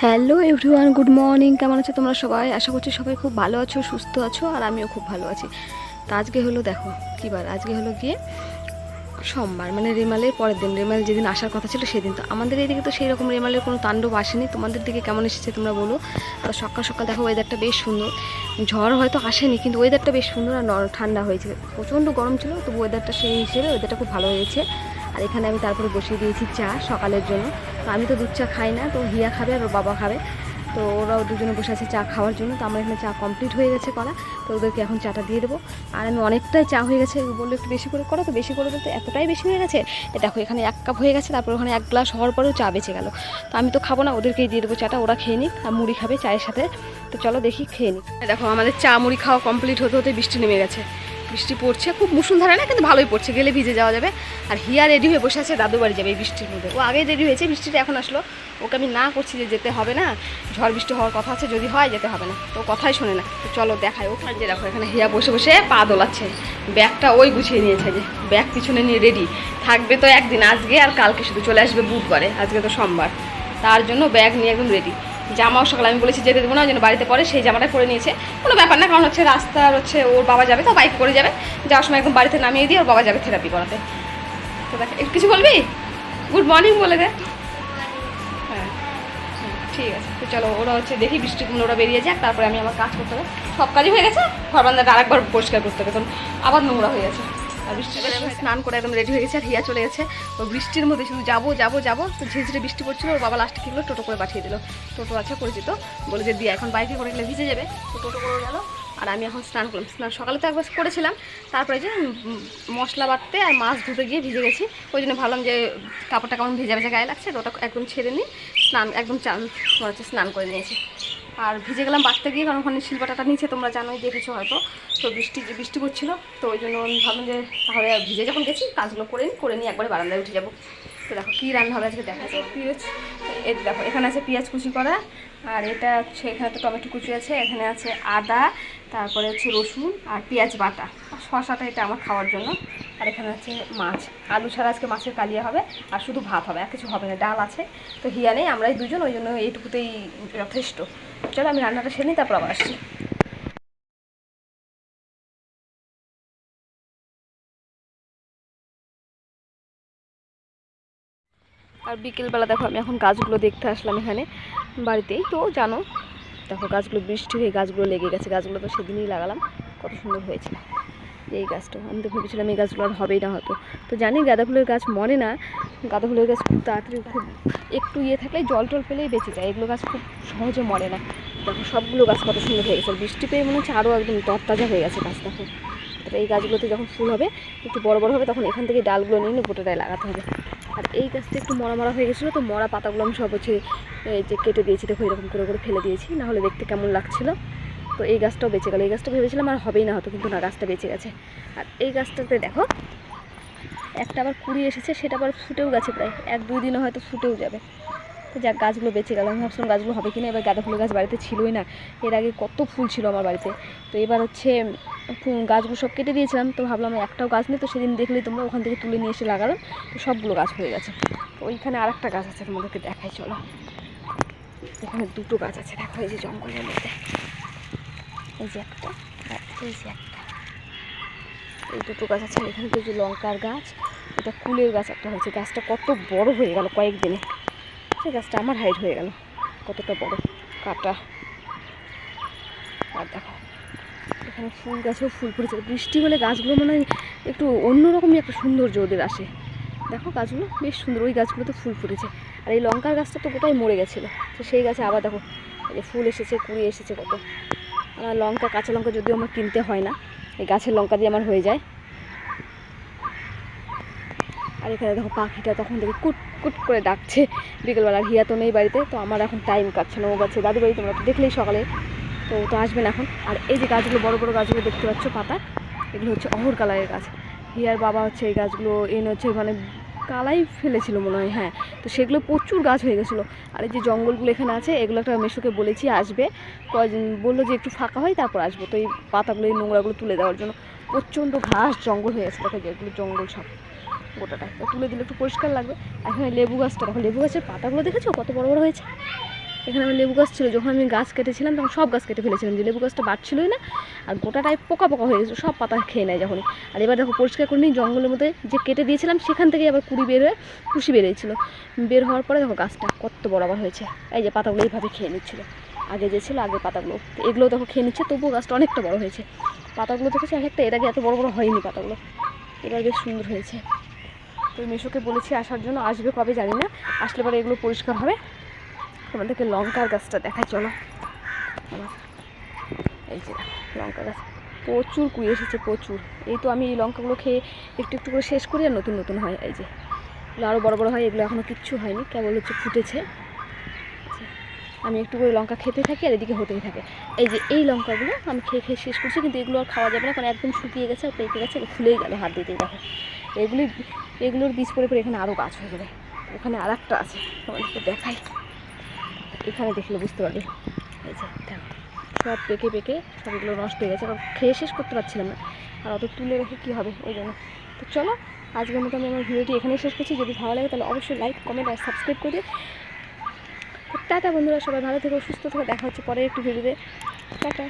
Hello everyone, good morning. কেমন আছো তোমরা সবাই? আশা করছি সবাই খুব ভালো আছো, সুস্থ আছো, আর আমিও খুব ভালো আছি। তা আজকে হলো, দেখো কী বার, আজকে হলো গিয়ে সোমবার, মানে রেমালের পরের দিন। রেমাল যেদিন আসার কথা ছিল সেদিন। তো আমাদের এইদিকে তো সেই রকম রেমালের কোনো তাণ্ডব আসেনি। তোমাদের দিকে কেমন এসেছে তোমরা বলো। আর সকাল সকাল দেখো ওয়েদারটা বেশ সুন্দর। ঝড় হয়তো আসেনি, কিন্তু ওয়েদারটা বেশ সুন্দর আর ঠান্ডা হয়েছে। প্রচণ্ড গরম ছিল, তবু ওয়েদারটা সেই হিসেবে ওয়েদারটা খুব ভালো হয়েছে। আর এখানে আমি তারপরে বসিয়ে দিয়েছি চা সকালের জন্য। তো আমি তো দুধ চা খাই না, তো হিয়া খাবে আর ওর বাবা খাবে। তো ওরাও দুজনে বসে আছে চা খাওয়ার জন্য। তো আমার এখানে চা কমপ্লিট হয়ে গেছে করা। তো ওদেরকে এখন চাটা দিয়ে দেবো। আর আমি অনেকটাই চা হয়ে গেছে, বললো একটু বেশি করে করো। তো বেশি করে বলতে এতটাই বেশি হয়ে গেছে, দেখো এখানে 1 কাপ হয়ে গেছে। তারপর ওখানে 1 গ্লাস হওয়ার পরেও চা বেঁচে গেল। তো আমি তো খাবো না, ওদেরকেই দিয়ে দেবো চাটা, ওরা খেয়ে নিক। আর মুড়ি খাবে চায়ের সাথে। তো চলো দেখি খেয়ে নিক। দেখো আমাদের চা মুড়ি খাওয়া কমপ্লিট হতে হতে বৃষ্টি নেমে গেছে। বৃষ্টি পড়ছে, খুব মুষলধারে না, কিন্তু ভালোই পড়ছে, গেলে ভিজে যাওয়া যাবে। আর হিয়া রেডি হয়ে বসে আছে দাদু বাড়ি যাবে এই বৃষ্টির মধ্যে। ও আগেই রেডি হয়েছে, বৃষ্টিটা এখন আসলো। ওকে আমি না করছি যে যেতে হবে না, ঝড় বৃষ্টি হওয়ার কথা আছে, যদি হয় যেতে হবে না। তো কথাই শোনে না। তো চলো দেখায় ও। যে দেখো এখানে হিয়া বসে বসে পা দোলাচ্ছে। ব্যাগটা ওই গুছিয়ে নিয়েছে, যে ব্যাগ পিছনে নিয়ে রেডি থাকবে। তো একদিন, আজকে আর কালকে, শুধু চলে আসবে বুধবারে, আজকে তো সোমবার। তার জন্য ব্যাগ নিয়ে একদম রেডি। জামাও সকালে আমি বলেছি যেতে দেবো না, যেন বাড়িতে পরে, সেই জামাটা পরে নিয়েছে। কোনো ব্যাপার না, কারণ হচ্ছে রাস্তার হচ্ছে ওর বাবা যাবে, তো বাইক করে যাবে। যাওয়ার সময় একদম বাড়িতে নামিয়ে দিয়ে ওর বাবা যাবে থেরাপি করাতে। তো দেখ, একটু কিছু বলবি? গুড মর্নিং বলে দে। হ্যাঁ ঠিক আছে। তো চলো, ওরা হচ্ছে দেখি বৃষ্টিগুলো ওরা বেরিয়ে যাক, তারপরে আমি আমার কাজ করতে হবে। সব কাজই হয়ে গেছে, ঘর বান্দাটা আরেকবার পরিষ্কার করতে হবে, কারণ আবার নোংরা হয়ে গেছে। আর বৃষ্টি স্নান করে একদম রেডি হয়ে গেছে। আর হিয়া চলে গেছে। ও বৃষ্টির মধ্যে শুধু যাবো যাবো যাবো, তো ঝিঝিরে বৃষ্টি পড়ছিল। ওর বাবা লাস্টে কী হলো, টোটো করে পাঠিয়ে দিল। টোটো আছে পরিচিত, বলে যে দিয়ে এখন বাইকে করে গেলে ভিজে যাবে। তো টোটো করে গেল। আর আমি এখন স্নান করলাম। স্নান সকালে তো একবার করেছিলাম, তারপরে যে মশলা বাটতে আর মাছ ধুতে গিয়ে ভিজে গেছি। ওই জন্য ভাবলাম যে কাপড়টা কেমন ভেজা ভেজা গায়ে লাগছে, তো ওটা একদম ছেড়ে নিই, স্নান একদম মনে হচ্ছে স্নান করে নিয়েছি। আর ভিজে গেলাম বাটতে গিয়ে, কারণ ওখানে শিলপাটাটা নিচে, তোমরা জানোই, দেখেছো হয়তো। তো বৃষ্টি পড়ছিল, তো ওই জন্য আমি ভাবলাম যে তাহলে ভিজে যখন গেছি কাজগুলো করে নিয়ে একবারে বারান্দায় উঠে যাবো। তো দেখো কী রান্না হবে আজকে দেখা যায়। পেঁয়াজ, এই দেখো এখানে আছে পেঁয়াজ কুচি করা, আর এটা হচ্ছে এখানে তো টমেটো কুচি আছে, এখানে আছে আদা, তারপরে হচ্ছে রসুন আর পেঁয়াজ বাটা, আর শসাটা এটা আমার খাওয়ার জন্য। আর এখানে আছে মাছ, আলু ছাড়া আজকে মাছের কালিয়া হবে। আর শুধু ভাত হবে, আর কিছু হবে না। ডাল আছে, তো হিয়া নেই, আমরাই দুজন, ওই জন্য এইটুকুতেই যথেষ্ট। চলো আমি রান্নাটা সেরে নিই, তারপর আবার আসছি। আর বিকেলবেলা দেখো আমি এখন গাছগুলো দেখতে আসলাম এখানে বাড়িতেই, তো জানো দেখো গাছগুলো বৃষ্টি হয়ে গাছগুলো লেগে গেছে। গাছগুলো তো সেদিনই লাগালাম, কত সুন্দর হয়েছে এই গাছটা। আমি তো ভেবেছিলাম এই গাছগুলো আর হবেই না হয়তো। তো জানি গাঁদা ফুলের গাছ মরে না, গাঁদা ফুলের গাছ খুব তাড়াতাড়ি, খুব একটু থাকলেই জল টল পেলেই বেঁচে যায়। এগুলো গাছ খুব সহজে মরে না। দেখো সবগুলো গাছ কত সুন্দর হয়ে গেছে, বৃষ্টি পেয়ে মনে হচ্ছে আরও একদম তরতাজা হয়ে গেছে গাছ। দেখো তারপরে এই গাছগুলোতে যখন ফুল হবে, একটু বড় বড় হবে, তখন এখান থেকে ডালগুলো নিয়ে গোটাটায় লাগাতে হবে। আর এই গাছটা একটু মরা হয়ে গেছিলো, তো মরা পাতাগুলো আমি সব হচ্ছে যে কেটে দিয়েছি। দেখো এরকম করে করে ফেলে দিয়েছি, না হলে দেখতে কেমন লাগছিলো। তো এই গাছটাও বেঁচে গেলো। এই গাছটা ভেবেছিলাম আর হবেই না হতো, কিন্তু না, গাছটা বেঁচে গেছে। আর এই গাছটাতে দেখো একটা আবার কুড়ি এসেছে, সেটা আবার ফুটেও গেছে, প্রায় 1-2 দিনে হয়তো ফুটেও যাবে। তো যাক, গাছগুলো বেঁচে গেল। আমি ভাবছিলাম গাছগুলো হবে কিনা। এবার গাঁদা ফুলের গাছ বাড়িতে ছিলই না, এর আগে কত ফুল ছিল আমার বাড়িতে। তো এবার হচ্ছে গাছগুলো সব কেটে দিয়েছিলাম, তো ভাবলাম একটাও গাছ নেই। তো সেদিন দেখলেই তোমরা, ওখান থেকে তুলে নিয়ে এসে লাগালাম, তো সবগুলো গাছ হয়ে গেছে। তো ওইখানে আর একটা গাছ আছে, তোমাদেরকে দেখাই চলো। এখানে 2টো গাছ আছে, দেখো এই যে জঙ্গলের মধ্যে, এই যে একটা, এই যে একটা, এই 2টো গাছ আছে। এখানে তো যে লঙ্কার গাছ, এটা কুলের গাছ একটা হয়েছে। গাছটা কত বড় হয়ে গেল কয়েকদিনে। সেই গাছটা আমার হাইট হয়ে গেল, কতটা বড় কাটা। আর দেখো এখানে ফুল গাছেও ফুল ফুটেছে। বৃষ্টি হলে গাছগুলো মনে হয় একটু অন্যরকমই একটা সৌন্দর্য ওদের আসে। দেখো গাছগুলো বেশ সুন্দর, ওই গাছগুলোতে ফুল ফুটেছে। আর এই লঙ্কার গাছটা তো গোটাই মরে গেছিলো, তো সেই গাছে আবার দেখো এই যে ফুল এসেছে, কুড়ি এসেছে কত। আমার লঙ্কা, কাঁচা লঙ্কা যদিও আমার কিনতে হয় না, এই গাছের লঙ্কা দিয়ে আমার হয়ে যায়। আর এখানে দেখো পাখিটা তখন থেকে কুট কুট করে ডাকছে বিকেলবেলা। হিয়া তো নেই বাড়িতে, তো আমার এখন টাইম কাটছে না। ও গাছে দাদু বাড়ি, তোমরা তো দেখলেই সকালে, তো ও তো আসবে না এখন। আর এই যে গাছগুলো, বড় বড় গাছগুলো দেখতে পাচ্ছ পাতা, এগুলো হচ্ছে অহর কালারের গাছ। হিয়ার বাবা হচ্ছে এই গাছগুলো এনে হচ্ছে মানে কালাই ফেলেছিল মনে হয়, হ্যাঁ। তো সেগুলো প্রচুর গাছ হয়ে গেছিলো। আর এই যে জঙ্গলগুলো এখানে আছে, এগুলো একটা মেশোকে বলেছি আসবে, বললো যে একটু ফাঁকা হয় তারপর আসবো। তো এই পাতাগুলো, এই নোংরাগুলো তুলে দেওয়ার জন্য। প্রচণ্ড ঘাস জঙ্গল হয়ে গেছে, দেখো যেগুলো জঙ্গল সব গোটাটা তুলে দিলে একটু পরিষ্কার লাগবে। এখন লেবু গাছটা দেখো, লেবু গাছের পাতাগুলো দেখেছো কত বড় বড় হয়েছে। এখানে আমার লেবু গাছ ছিল, যখন আমি গাছ কেটেছিলাম তখন সব গাছ কেটে ফেলেছিলাম, যে লেবু গাছটা বাড়ছিলই না, আর গোটাটাই পোকা পোকা হয়ে গেছিলো, সব পাতা খেয়ে নেয় যখনই। আর এবার দেখো পরিষ্কার করে নিই, জঙ্গলের মধ্যে যে কেটে দিয়েছিলাম সেখান থেকে আবার কুশি বেরিয়েছিল, বের হওয়ার পরে দেখো গাছটা কত বরাবর হয়েছে। এই যে পাতাগুলো এইভাবে খেয়ে নিচ্ছিল, আগে যে ছিল আগের পাতাগুলো, এগুলো দেখো খেয়ে নিচ্ছে, তবুও গাছটা অনেকটা বড় হয়েছে। পাতাগুলো দেখেছি অনেকটা, এর আগে এত বড় বড় হয়নি পাতাগুলো, এবার বেশ সুন্দর হয়েছে। তো মিশোকে বলেছি আসার জন্য, আসবে কবে জানি না, আসলে পরে এগুলো পরিষ্কার হবে। তোমাদেরকে লঙ্কার গাছটা দেখাই চলো। আমার এই যে লঙ্কা গাছ প্রচুর কুড়ি এসেছে, প্রচুর। এই তো আমি এই লঙ্কাগুলো খেয়ে একটু একটু করে শেষ করি, আর নতুন নতুন হয়। এই যে এগুলো আরও বড় বড় হয়, এগুলো এখনও কিচ্ছু হয়নি, কেবল হচ্ছে ফুটেছে। আমি একটু করে লঙ্কা খেতে থাকি আর এদিকে হতেই থাকে। এই যে এই লঙ্কাগুলো আমি খেয়ে খেয়ে শেষ করছি, কিন্তু এগুলো আর খাওয়া যাবে না, কারণ একদম শুকিয়ে গেছে আর পেকে গেছে, খুলেই গেল হাত দিতেই। দেখো এগুলোর বীজ পরে পরে এখানে আরও গাছ হয়ে যাবে। ওখানে আর একটা আছে, তোমাদেরকে দেখাই, এখানে দেখলে বুঝতে পারবে। এই যে দেখো সব পেকে পেকে সবগুলো নষ্ট হয়ে গেছে, কারণ খেয়ে শেষ করতে পারছিলাম না, আর অত তুলে রেখে কী হবে, ওই জন্য। তো চলো আজকের মতো আমি আমার ভিডিওটি এখানেই শেষ করছি। যদি ভালো লাগে তাহলে অবশ্যই লাইক, কমেন্ট আর সাবস্ক্রাইব করে দিও। টাটা বন্ধুরা, সবাই ভালো থেকো, সুস্থ থেকো, দেখা হচ্ছে পরের একটি ভিডিওতে। টাটা।